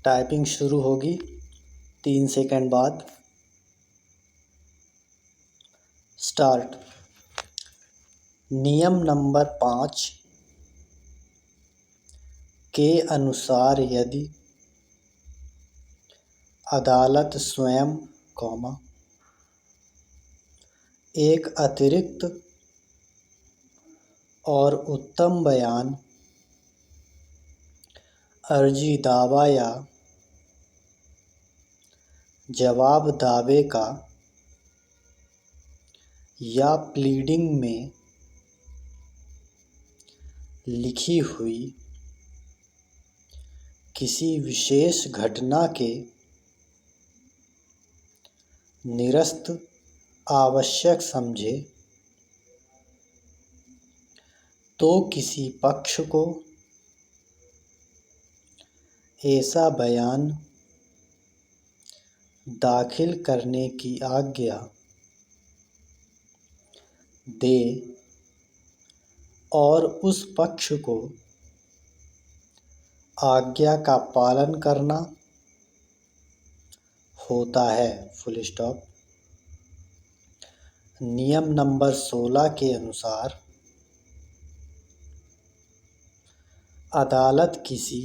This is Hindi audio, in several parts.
टाइपिंग शुरू होगी 3 सेकंड बाद। स्टार्ट। नियम नंबर 5 के अनुसार यदि अदालत स्वयं, एक अतिरिक्त और उत्तम बयान, अर्जी दावा या जवाब दावे का या प्लीडिंग में लिखी हुई किसी विशेष घटना के निरस्त आवश्यक समझे तो किसी पक्ष को ऐसा बयान दाखिल करने की आज्ञा दे और उस पक्ष को आज्ञा का पालन करना होता है। Full stop. नियम नंबर 16 के अनुसार अदालत किसी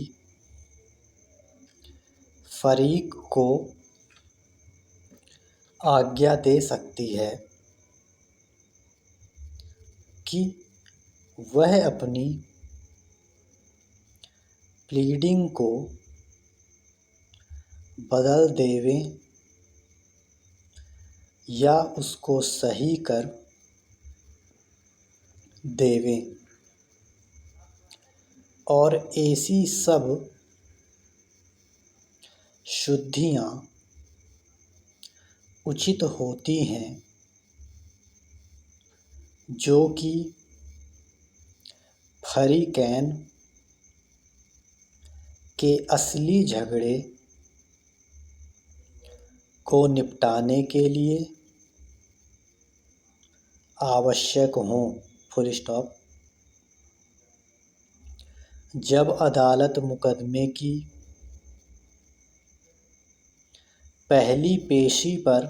फरीक को आज्ञा दे सकती है कि वह अपनी प्लीडिंग को बदल देवे या उसको सही कर देवे और ऐसी सब शुद्धियां उचित होती हैं जो कि फरीकैन के असली झगड़े को निपटाने के लिए आवश्यक हों। Full stop. जब अदालत मुकदमे की पहली पेशी पर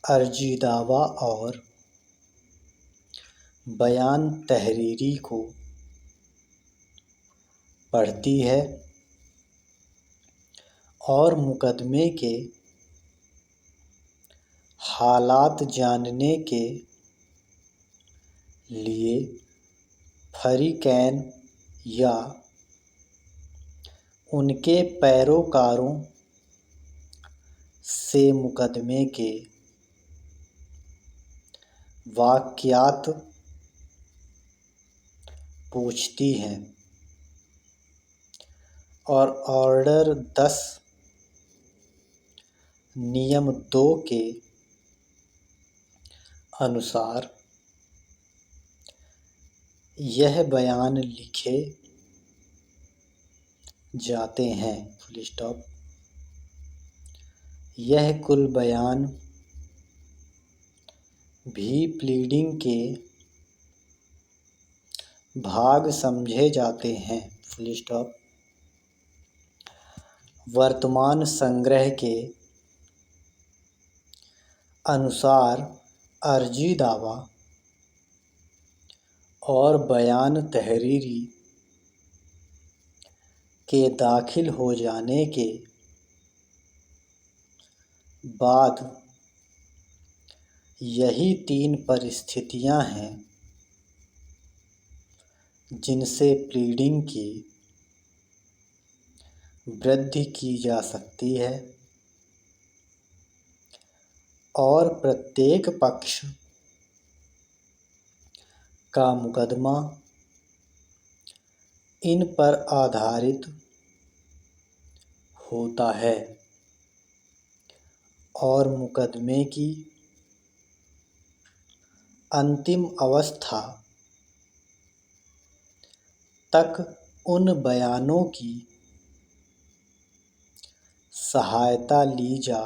अर्जी दावा और बयान तहरीरी को पढ़ती है और मुकदमे के हालात जानने के लिए फरीकैन या उनके पैरोकारों से मुकदमे के वाक़यात पूछती हैं और ऑर्डर 10 नियम 2 के अनुसार यह बयान लिखे जाते हैं। Full stop. यह कुल बयान भी प्लीडिंग के भाग समझे जाते हैं। Full stop. वर्तमान संग्रह के अनुसार अर्जी दावा और बयान तहरीरी के दाखिल हो जाने के बाद यही 3 परिस्थितियां हैं जिनसे प्लीडिंग की वृद्धि की जा सकती है और प्रत्येक पक्ष का मुकदमा इन पर आधारित होता है और मुकदमे की अंतिम अवस्था तक उन बयानों की सहायता ली जा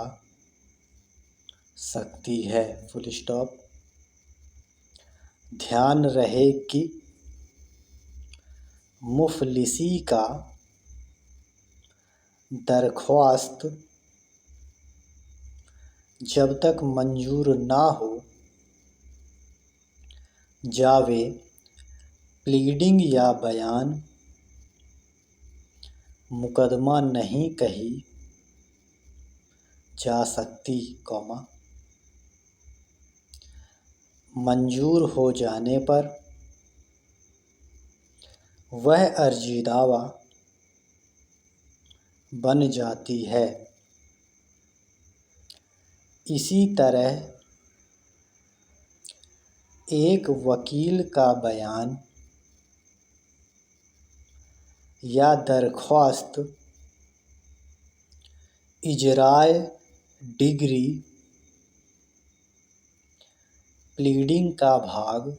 सकती है। Full stop. ध्यान रहे कि मुफलिसी का दरख्वास्त जब तक मंजूर ना हो जावे प्लीडिंग या बयान मुकदमा नहीं कही जा सकती, मंजूर हो जाने पर वह अर्जी दावा बन जाती है। इसी तरह एक वकील का बयान या दरख्वास्त इजराए डिग्री प्लीडिंग का भाग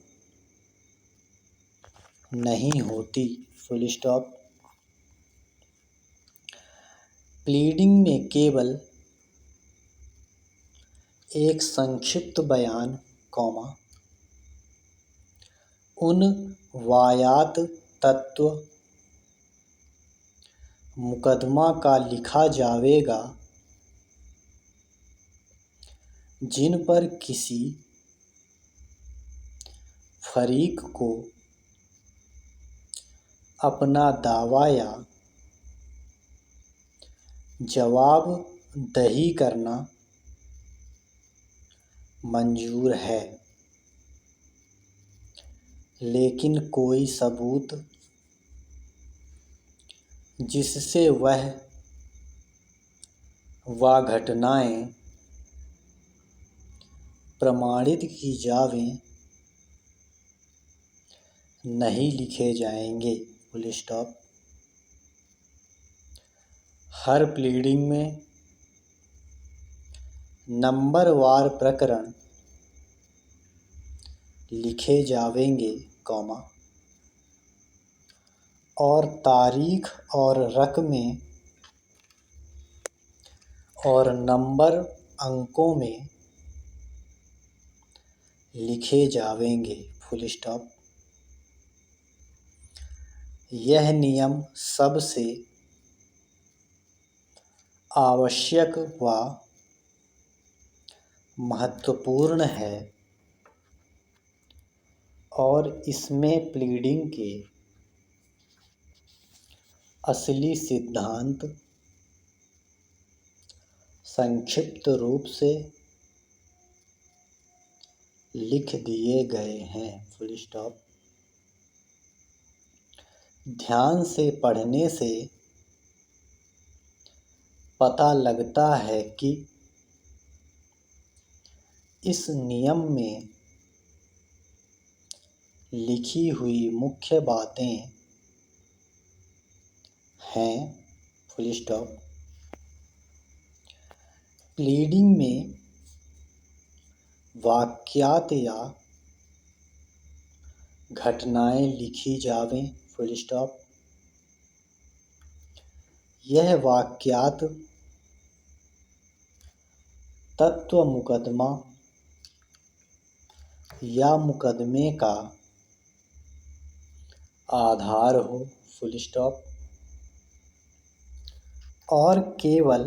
नहीं होती। Full stop. प्लीडिंग में केवल एक संक्षिप्त बयान, उन वायात तत्व मुकदमा का लिखा जावेगा जिन पर किसी फरीक को अपना दावा या जवाबदही करना मंजूर है, लेकिन कोई सबूत जिससे वह घटनाएं प्रमाणित की जावें नहीं लिखे जाएंगे। Full stop. हर प्लीडिंग में नंबरवार प्रकरण लिखे जावेंगे, और तारीख और रकमें और नंबर अंकों में लिखे जावेंगे। Full stop. यह नियम सबसे आवश्यक व महत्वपूर्ण है और इसमें प्लीडिंग के असली सिद्धांत संक्षिप्त रूप से लिख दिए गए हैं। Full stop. ध्यान से पढ़ने से पता लगता है कि इस नियम में लिखी हुई मुख्य बातें हैं। Full stop. प्लीडिंग में वाक्यात या घटनाएं लिखी जावें। Full stop. यह वाक्यात तत्व मुकदमा या मुकदमे का आधार हो। Full stop. और केवल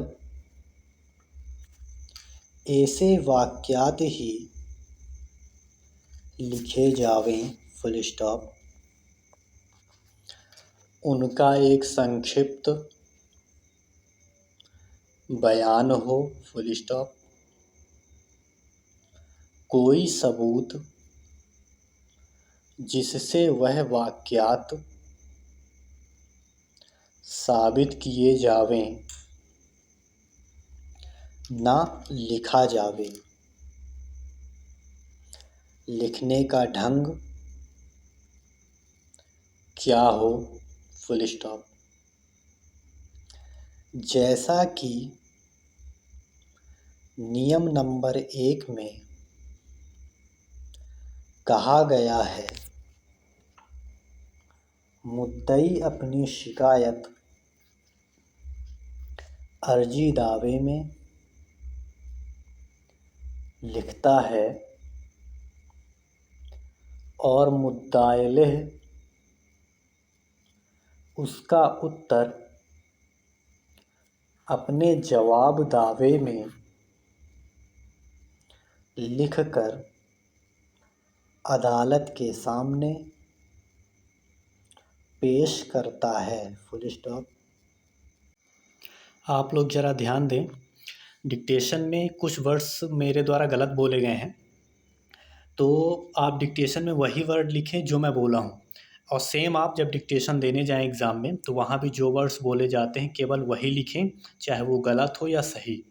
ऐसे वाक्यात ही लिखे जावें। Full stop. उनका एक संक्षिप्त बयान हो। Full stop. कोई सबूत जिससे वह वाक्यात साबित किए जावें ना लिखा जावे। लिखने का ढंग क्या हो। Full stop. जैसा कि नियम नंबर 1 में कहा गया है, मुद्दई अपनी शिकायत अर्जी दावे में लिखता है और मुद्दाइलेह उसका उत्तर अपने जवाब दावे में लिखकर अदालत के सामने पेश करता है। Full stop. आप लोग ज़रा ध्यान दें, डिक्टेशन में कुछ वर्ड्स मेरे द्वारा गलत बोले गए हैं, तो आप डिक्टेशन में वही वर्ड लिखें जो मैं बोला हूँ, और सेम आप जब डिक्टेशन देने जाएं एग्ज़ाम में तो वहाँ भी जो वर्ड्स बोले जाते हैं केवल वही लिखें, चाहे वो गलत हो या सही।